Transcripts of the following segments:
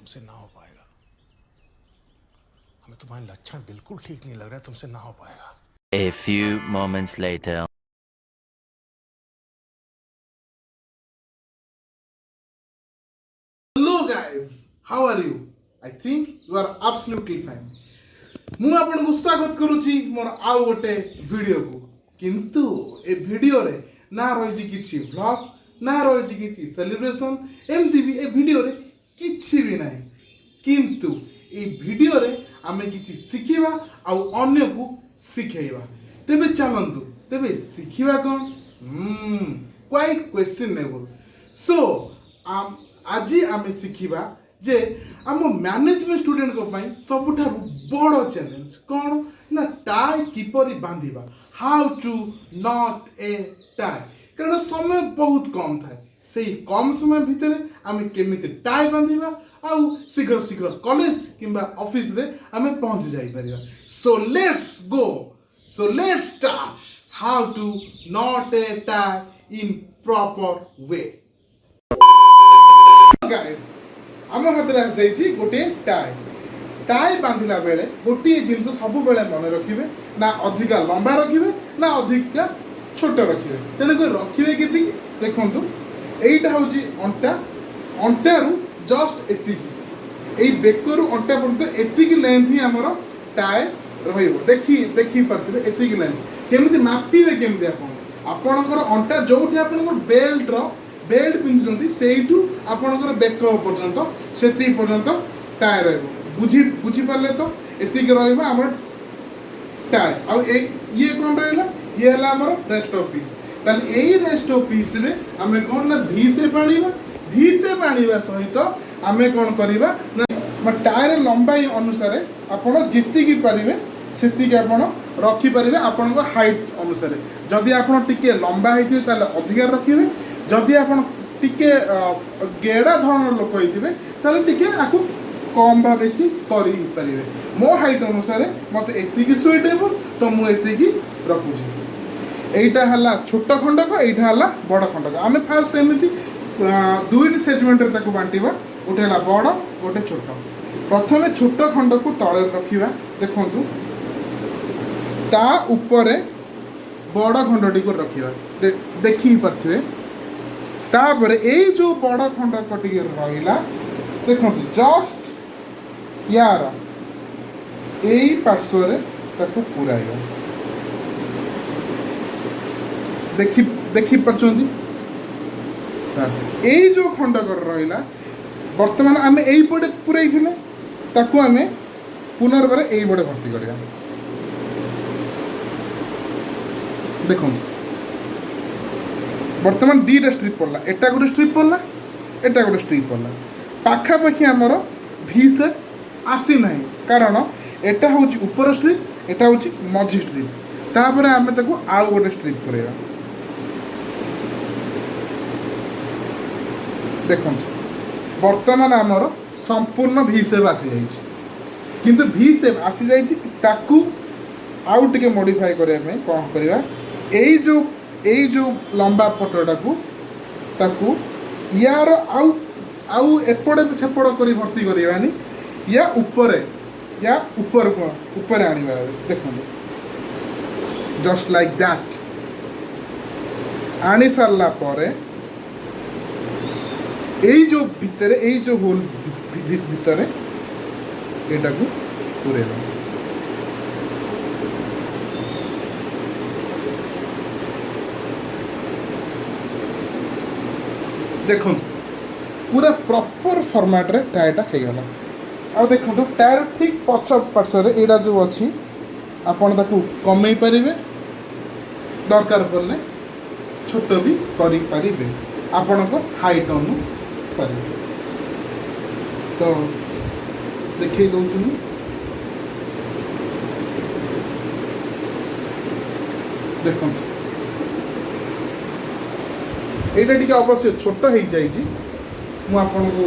तुमसे ना हो पाएगा। हमें तुम्हारे लक्षण बिल्कुल ठीक नहीं लग रहा है, तुमसे ना हो पाएगा। A few moments later. Hello guys, how are you? I think you are absolutely fine. ମୁଁ ଆପଣଙ୍କୁ ସ୍ୱାଗତ କରୁଛି ମୋର ଆଉ ଗୋଟେ ଭିଡ଼ିଓକୁ। କିନ୍ତୁ ଏ ଭିଡ଼ିଓରେ ନା ରହିଛି କିଛି ଭ୍ଲଗ୍, ନା ରହିଛି କିଛି ସେଲିବ୍ରେସନ୍, ଏମିତି ବି ଏ ଭିଡ଼ିଓରେ କିଛି ବି ନାହିଁ। କିନ୍ତୁ এই ଭିଡ଼ିଓରେ ଆମେ କିଛି ଶିଖିବା ଆଉ ଅନ୍ୟକୁ ଶିଖେଇବା। ତେବେ ଚାଲନ୍ତୁ, ତେବେ ଶିଖିବା କ'ଣ? କ୍ୱାଇଟ୍ କ୍ୱେଶ୍ଚିନେବଲ୍। ସୋ ଆଜି ଆମେ ଶିଖିବା ଯେ ଆମ ମ୍ୟାନେଜମେଣ୍ଟ ଷ୍ଟୁଡେଣ୍ଟଙ୍କ ପାଇଁ ସବୁଠାରୁ ବଡ଼ ଚ୍ୟାଲେଞ୍ଜ କ'ଣ ନା ଟାଏ କିପରି ବାନ୍ଧିବା, ହାଉ ଟୁ ନଟ୍ ଏ ଟାଏ। କାରଣ ସମୟ ବହୁତ କମ୍ ଥାଏ, ସେଇ କମ୍ ସମୟ ଭିତରେ ଆମେ କେମିତି ଟାଏ ବାନ୍ଧିବା ଆଉ ଶୀଘ୍ର ଶୀଘ୍ର କଲେଜ କିମ୍ବା ଅଫିସରେ ଆମେ ପହଞ୍ଚି ଯାଇପାରିବା। So let's go, so let's start how to knot a tie in proper way. Guys, ଆମ ହାତରେ ଆସିଯାଇଛି ଗୋଟିଏ ଟାଏ। ଟାଏ ବାନ୍ଧିଲା ବେଳେ ଗୋଟିଏ ଜିନିଷ ସବୁବେଳେ ମନେ ରଖିବେ, ନା ଅଧିକା ଲମ୍ବା ରଖିବେ ନା ଅଧିକା ଛୋଟ ରଖିବେ। ତେଣୁକରି ରଖିବେ କେତିକି ଦେଖନ୍ତୁ, ଏଇଟା ହେଉଛି ଅଣ୍ଟା, ଅଣ୍ଟାରୁ ଜଷ୍ଟ ଏତିକି, ଏଇ ବେକରୁ ଅଣ୍ଟା ପର୍ଯ୍ୟନ୍ତ ଏତିକି ଲେନ୍ଥ ହିଁ ଆମର ଟାଏ ରହିବ। ଦେଖିପାରୁଥିବେ ଏତିକି ଲେନ୍ଥ। କେମିତି ମାପିବେ, କେମିତି ଆପଣଙ୍କର ଅଣ୍ଟା ଯେଉଁଠି ଆପଣଙ୍କର ବେଲ୍ଟ ପିନ୍ଧୁଛନ୍ତି ସେଇଠୁ ଆପଣଙ୍କର ବେକ ପର୍ଯ୍ୟନ୍ତ ସେତିକି ପର୍ଯ୍ୟନ୍ତ ଟାଏ ରହିବ। ବୁଝିପାରିଲେ ତ? ଏତିକି ରହିବ ଆମର ଟାଏ। ଆଉ ଇଏ କ'ଣ ରହିଲା? ଇଏ ହେଲା ଆମର ରେଷ୍ଟ ଅଫ୍ ପିସ୍। ତାହେଲେ ଏଇ ରେଷ୍ଟ ଅଫ୍ ପିସ୍ରେ ଆମେ କ'ଣ ନା ଭି ସେପ୍ ଆଣିବା। ଭି ସେପ୍ ଆଣିବା ସହିତ ଆମେ କ'ଣ କରିବା ନା ଟାଏର ଲମ୍ବାଇ ଅନୁସାରେ ଆପଣ ଯେତିକି ପାରିବେ ସେତିକି ଆପଣ ରଖିପାରିବେ ଆପଣଙ୍କ ହାଇଟ୍ ଅନୁସାରେ। ଯଦି ଆପଣ ଟିକେ ଲମ୍ବା ହେଇଥିବେ ତାହେଲେ ଅଧିକା ରଖିବେ, ଯଦି ଆପଣ ଟିକେ ଗେଡ଼ା ଧରଣର ଲୋକ ହେଇଥିବେ ତାହେଲେ ଟିକେ ଆକୁ କମ୍ ବା ବେଶୀ କରିପାରିବେ। ମୋ ହାଇଟ୍ ଅନୁସାରେ ମୋତେ ଏତିକି ସୁଇଟେବଲ୍, ତ ମୁଁ ଏତିକି ରଖୁଛି। এইটা ହେଲା ଛୋଟ ଖଣ୍ଡକ, এইটা ହେଲା ବଡ଼ ଖଣ୍ଡକ। ଆମେ ଫାଷ୍ଟ ଏମିତି ଦୁଇଟି ସେଗମେଣ୍ଟରେ ତାକୁ ବାଣ୍ଟିବା, ଗୋଟେ ହେଲା ବଡ଼, ଗୋଟେ ଛୋଟ। ପ୍ରଥମେ ଛୋଟ ଖଣ୍ଡକୁ ତଳେ ରଖିବା, ଦେଖନ୍ତୁ ତା ଉପରେ ବଡ଼ ଖଣ୍ଡଟିକୁ ରଖିବା, ଦେଖିପାରୁଥିବେ। ତାପରେ ଏଇ ଯେଉଁ ବଡ଼ ଖଣ୍ଡକ ଟିକେ ରହିଲା, ଦେଖନ୍ତୁ ଜଷ୍ଟ ୟାର ଏଇ ପାର୍ଶ୍ୱରେ ତାକୁ ପୁରାଇବା। ଦେଖିପାରୁଛନ୍ତି? ବାସ୍, ଏଇ ଯେଉଁ ଖଣ୍ଡକର ରହିଲା ବର୍ତ୍ତମାନ ଆମେ ଏଇପଟେ ପୁରେଇଥିଲେ, ତାକୁ ଆମେ ପୁନର୍ବାର ଏଇପଟେ ଭର୍ତ୍ତି କରିବା। ଦେଖନ୍ତୁ ବର୍ତ୍ତମାନ ଦୁଇଟା ଷ୍ଟ୍ରିପ୍ ପଡ଼ିଲା, ଏଟା ଗୋଟେ ଷ୍ଟ୍ରିପ୍ ପଡ଼ିଲା, ଏଟା ଗୋଟେ ଷ୍ଟ୍ରିପ୍ ପଡ଼ିଲା। ପାଖାପାଖି ଆମର ଭି ସେପ୍ ଆସିନାହିଁ, କାରଣ ଏଟା ହେଉଛି ଉପର ଷ୍ଟ୍ରିପ୍, ଏଟା ହେଉଛି ମଝି ଷ୍ଟ୍ରିପ୍। ତାପରେ ଆମେ ତାକୁ ଆଉ ଗୋଟେ ଷ୍ଟ୍ରିପ୍ କରିବା। ଦେଖନ୍ତୁ ବର୍ତ୍ତମାନ ଆମର ସମ୍ପୂର୍ଣ୍ଣ ଭି ସେପ୍ ଆସିଯାଇଛି। କିନ୍ତୁ ଭି ସେପ୍ ଆସିଯାଇଛି, ତାକୁ ଆଉ ଟିକେ ମୋଡ଼ିଫାଏ କରିବା ପାଇଁ କ'ଣ କରିବା, ଏଇ ଯେଉଁ ଲମ୍ବା ପଟଟାକୁ ତାକୁ ୟାର ଆଉ ଏପଟେ ସେପଟ କରି ଭର୍ତ୍ତି କରିବାନି, ୟା ଉପରେ ଆଣିବା। ଦେଖନ୍ତୁ ଜଷ୍ଟ ଲାଇକ୍ ଦ୍ୟାଟ୍। ଆଣି ସାରିଲା ପରେ এই যে ভিতরে এই যে হোল ভিতরে এটাকে পুরে দাও। দেখুন পুরা প্রপর ফর্মাটরে টাଏଟା ହେଇଗଲା। ଆଉ ଦେଖନ୍ତୁ ଟାଏର ଠିକ୍ ପଛ ପାର୍ଶ୍ୱରେ ଏଇଟା ଯେଉଁ ଅଛି ଆପଣ ତାକୁ କମେଇ ପାରିବେ, ଦରକାର ପଡ଼ିଲେ ଛୋଟ ବି କରିପାରିବେ ଆପଣଙ୍କ ହାଇଟ୍ ଅନୁସାରେ। ତ ଦେଖେଇ ଦେଉଛି ମୁଁ। ଦେଖନ୍ତୁ এইটা ଟିକେ ଅବଶ୍ୟ ଛୋଟ ହେଇଯାଇଛି, ମୁଁ ଆପଣଙ୍କୁ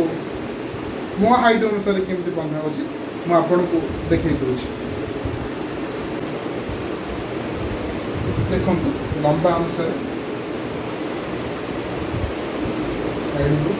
ମୋ ହାଇଟ୍ ଅନୁସାରେ କେମିତି ବନ୍ଧା ହେଉଛି ମୁଁ ଆପଣଙ୍କୁ ଦେଖେଇ ଦେଉଛି। ଦେଖନ୍ତୁ ଲମ୍ବା ଅନୁସାରେ ସାଇଡ଼କୁ